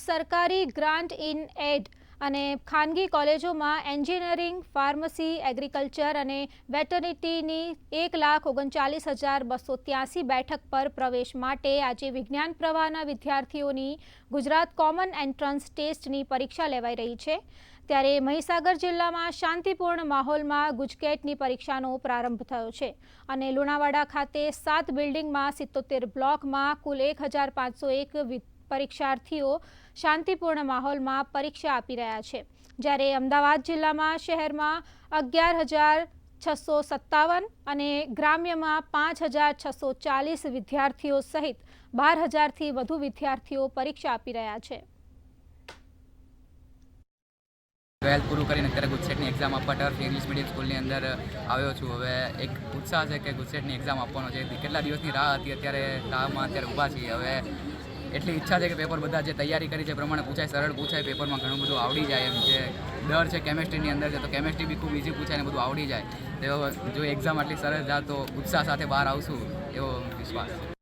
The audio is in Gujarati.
સરકારી ગ્રાન્ટ ઇન એડ અને ખાનગી કોલેજોમાં એન્જિનિયરિંગ, ફાર્મસી, એગ્રીકલ્ચર અને વેટરનિટીની 1,39,283 બેઠક પર પ્રવેશ માટે આજે વિજ્ઞાન પ્રવાહના વિદ્યાર્થીઓની ગુજરાત કોમન એન્ટ્રન્સ ટેસ્ટની પરીક્ષા લેવાઈ રહી છે। ત્યારે મહીસાગર જિલ્લામાં શાંતિપૂર્ણ માહોલમાં ગુજકેટની પરીક્ષાનો પ્રારંભ થયો છે અને લુણાવાડા ખાતે 7 બિલ્ડિંગમાં 77 બ્લોકમાં કુલ 1,501 પરીક્ષાર્થીઓ શાંતિપૂર્ણ માહોલમાં પરીક્ષા આપી રહ્યા છે। જ્યારે અમદાવાદ જિલ્લામાં શહેરમાં 11,657 અને ગ્રામ્યમાં 5,640 વિદ્યાર્થીઓ સહિત 12,000થી વધુ વિદ્યાર્થીઓ પરીક્ષા આપી રહ્યા છે। 12th પૂરું કરીને અત્યારે ગુજસેટની એક્ઝામ આપવા ટર્ફ ઇંગ્લિશ મીડિયમ સ્કૂલની અંદર આવ્યો છું। હવે એક ઉત્સાહ છે કે ગુજસેટની એક્ઝામ આપવાનો છે। કેટલા દિવસની રાહ હતી, અત્યારે રાહમાં અત્યારે ઊભા છીએ। હવે એટલી ઈચ્છા છે કે પેપર બધા જે તૈયારી કરી છે પ્રમાણે પૂછાય, સરળ પૂછાય, પેપરમાં ઘણું બધું આવડી જાય એમ છે। ડર છે કેમેસ્ટ્રીની અંદર છે તો કેમેસ્ટ્રી બી ખૂબ ઇઝી પૂછાય ને બધું આવડી જાય। તો જો એક્ઝામ આટલી સરસ જાય તો ઉત્સાહ સાથે બહાર આવશું એવો વિશ્વાસ છે।